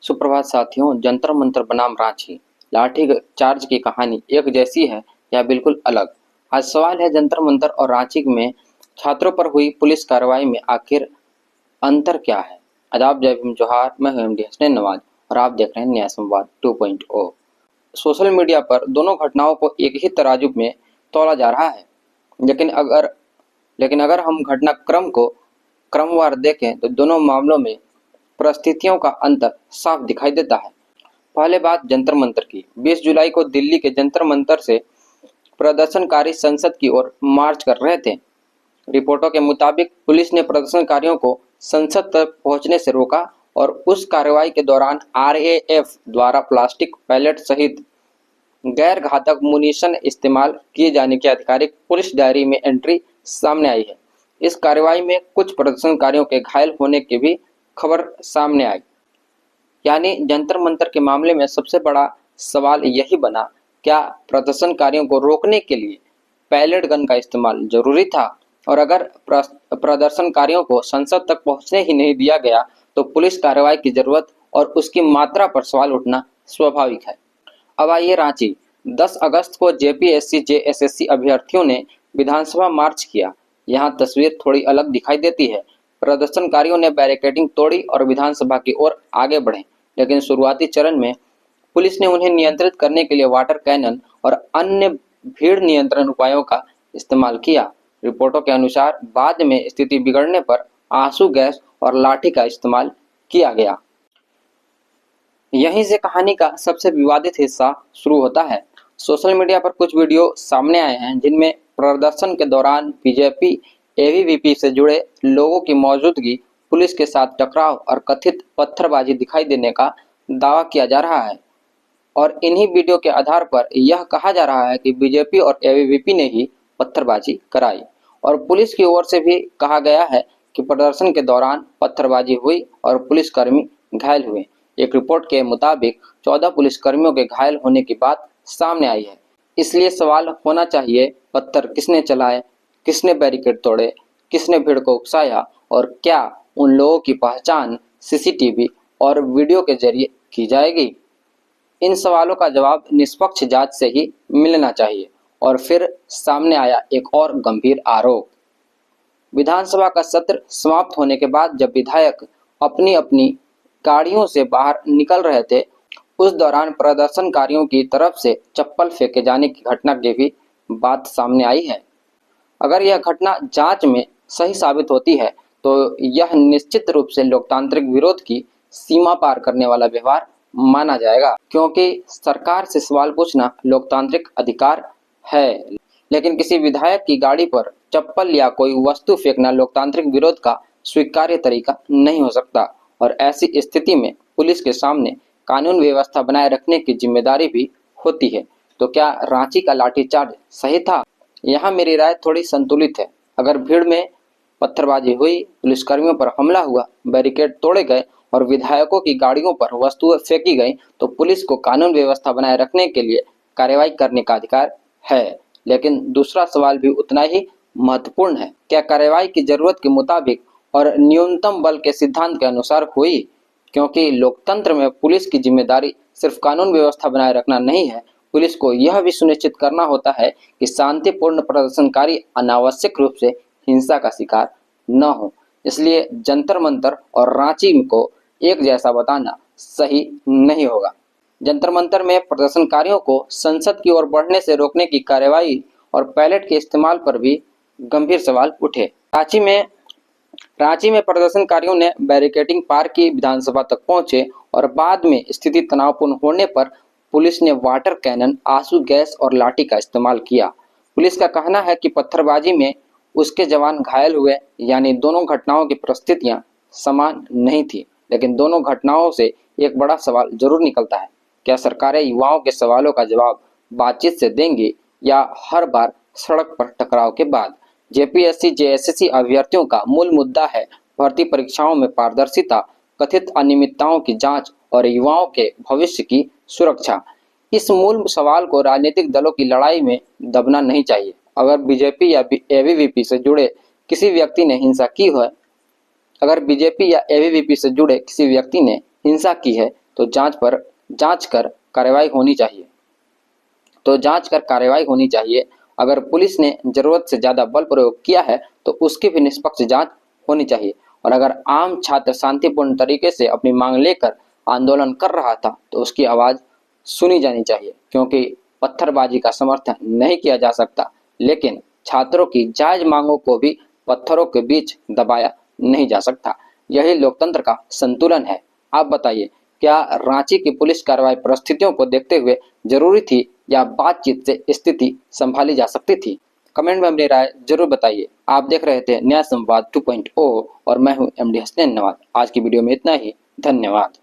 सुप्रभात साथियों, जंतर मंतर बनाम रांची, लाठी चार्ज की कहानी एक जैसी है या बिल्कुल अलग। आज सवाल है जंतर मंतर और रांची में छात्रों पर हुई पुलिस कार्रवाई में आखिर अंतर क्या है। आदाब, जय भीम, जोहार। मैं हूं एमडी हसनैन नवाज और आप देख रहे हैं न्याय संवाद 2.0। सोशल मीडिया पर दोनों घटनाओं को एक ही तराजू में तौला जा रहा है, लेकिन अगर हम घटनाक्रम को क्रमवार देखें तो दोनों मामलों में परिस्थितियों का अंतर साफ दिखाई देता है। पहले बात जंतर मंतर की। 20 जुलाई को दिल्ली के जंतर मंतर से प्रदर्शनकारी संसद की ओर मार्च कर रहे थे। रिपोर्टों के मुताबिक पुलिस ने प्रदर्शनकारियों को संसद तक पहुंचने से रोका और उस कार्रवाई के दौरान आरएएफ द्वारा प्लास्टिक पैलेट सहित गैर घातक मुनीशन इस्तेमाल किए जाने की आधिकारिक पुलिस डायरी में एंट्री सामने आई है। इस कार्रवाई में कुछ प्रदर्शनकारियों के घायल होने की भी खबर सामने आई। यानी जंतर मंतर के मामले में सबसे बड़ा सवाल यही बना, क्या प्रदर्शनकारियों को रोकने के लिए पैलेट गन का इस्तेमाल जरूरी था? और अगर प्रदर्शनकारियों को संसद तक पहुंचने ही नहीं दिया गया तो पुलिस कार्रवाई की जरूरत और उसकी मात्रा पर सवाल उठना स्वाभाविक है। अब आइए रांची। 10 अगस्त को जेपीएससी जेएसएससी अभ्यर्थियों ने विधानसभा मार्च किया। यहाँ तस्वीर थोड़ी अलग दिखाई देती है। प्रदर्शनकारियों ने बैरिकेडिंग तोड़ी और विधानसभा की ओर आगे बढ़े, लेकिन शुरुआती चरण में पुलिस ने उन्हें नियंत्रित करने के लिए वाटर कैनन और अन्य भीड़ नियंत्रण उपायों का इस्तेमाल किया। रिपोर्टों के अनुसार बाद में स्थिति बिगड़ने पर आंसू गैस और लाठी का इस्तेमाल किया गया। यहीं से कहानी का सबसे विवादित हिस्सा शुरू होता है। सोशल मीडिया पर कुछ वीडियो सामने आए हैं जिनमें प्रदर्शन के दौरान बीजेपी एबीवीपी से जुड़े लोगों की मौजूदगी, पुलिस के साथ टकराव और कथित पत्थरबाजी दिखाई देने का दावा किया जा रहा है। और इन्हीं वीडियो के आधार पर यह कहा जा रहा है कि बीजेपी और एबीवीपी ने ही पत्थरबाजी कराई। और पुलिस की ओर से भी कहा गया है कि प्रदर्शन के दौरान पत्थरबाजी हुई और पुलिसकर्मी घायल हुए। एक रिपोर्ट के मुताबिक 14 पुलिसकर्मियों के घायल होने की बात सामने आई है। इसलिए सवाल होना चाहिए, पत्थर किसने चलाए, किसने बैरिकेड तोड़े, किसने भीड़ को उकसाया और क्या उन लोगों की पहचान सीसीटीवी और वीडियो के जरिए की जाएगी? इन सवालों का जवाब निष्पक्ष जांच से ही मिलना चाहिए। और फिर सामने आया एक और गंभीर आरोप। विधानसभा का सत्र समाप्त होने के बाद जब विधायक अपनी अपनी गाड़ियों से बाहर निकल रहे थे, उस दौरान प्रदर्शनकारियों की तरफ से चप्पल फेंके जाने की घटना की भी बात सामने आई है। अगर यह घटना जांच में सही साबित होती है तो यह निश्चित रूप से लोकतांत्रिक विरोध की सीमा पार करने वाला व्यवहार माना जाएगा, क्योंकि सरकार से सवाल पूछना लोकतांत्रिक अधिकार है। लेकिन किसी विधायक की गाड़ी पर चप्पल या कोई वस्तु फेंकना लोकतांत्रिक विरोध का स्वीकार्य तरीका नहीं हो सकता। और ऐसी स्थिति में पुलिस के सामने कानून व्यवस्था बनाए रखने की जिम्मेदारी भी होती है। तो क्या रांची का लाठीचार्ज सही था? यहाँ मेरी राय थोड़ी संतुलित है। अगर भीड़ में पत्थरबाजी हुई, पुलिसकर्मियों पर हमला हुआ, बैरिकेड तोड़े गए और विधायकों की गाड़ियों पर वस्तुएं फेंकी गई तो पुलिस को कानून व्यवस्था बनाए रखने के लिए कार्रवाई करने का अधिकार है। लेकिन दूसरा सवाल भी उतना ही महत्वपूर्ण है, क्या कार्रवाई की जरूरत के मुताबिक और न्यूनतम बल के सिद्धांत के अनुसार हुई? क्योंकि लोकतंत्र में पुलिस की जिम्मेदारी सिर्फ कानून व्यवस्था बनाए रखना नहीं है, पुलिस को यह भी सुनिश्चित करना होता है कि शांतिपूर्ण प्रदर्शनकारी अनावश्यक रूप से हिंसा का शिकार न हो। इसलिए जंतर मंतर और रांची को एक जैसा बताना सही नहीं होगा। जंतर मंतर में प्रदर्शनकारियों को संसद की ओर बढ़ने से रोकने की कार्रवाई और पैलेट के इस्तेमाल पर भी गंभीर सवाल उठे। रांची में प्रदर्शनकारियों ने बैरिकेडिंग पार की, विधानसभा तक पहुंचे और बाद में स्थिति तनावपूर्ण होने पर पुलिस ने वाटर कैनन, आंसू गैस और लाठी का इस्तेमाल किया। पुलिस का कहना है कि पत्थरबाजी में उसके जवान घायल हुए। यानी दोनों घटनाओं की परिस्थितियां समान नहीं थी, लेकिन दोनों घटनाओं से एक बड़ा सवाल जरूर निकलता है, क्या सरकारें युवाओं के सवालों का जवाब बातचीत से देंगी या हर बार सड़क पर टकराव के बाद? जेपीएससी जेएसएससी अभ्यर्थियों का मूल मुद्दा है भर्ती परीक्षाओं में पारदर्शिता, कथित अनियमितताओं की जांच और युवाओं के भविष्य की सुरक्षा। इस मूल सवाल को राजनीतिक दलों की लड़ाई में दबना नहीं चाहिए। अगर बीजेपी या एबीवीपी से जुड़े किसी व्यक्ति ने हिंसा की है तो जांच कर कार्रवाई होनी चाहिए। अगर पुलिस ने जरूरत से ज्यादा बल प्रयोग किया है तो उसकी भी निष्पक्ष जांच होनी चाहिए। और अगर आम छात्र शांतिपूर्ण तरीके से अपनी मांग लेकर आंदोलन कर रहा था तो उसकी आवाज सुनी जानी चाहिए, क्योंकि पत्थरबाजी का समर्थन नहीं किया जा सकता, लेकिन छात्रों की जायज मांगों को भी पत्थरों के बीच दबाया नहीं जा सकता। यही लोकतंत्र का संतुलन है। आप बताइए, क्या रांची की पुलिस कार्रवाई परिस्थितियों को देखते हुए जरूरी थी या बातचीत से स्थिति संभाली जा सकती थी? कमेंट में अपनी राय जरूर बताइए। आप देख रहे थे न्याय संवाद 2.0 और मैं हूं एमडी हसनैन नवाज। आज की वीडियो में इतना ही। धन्यवाद।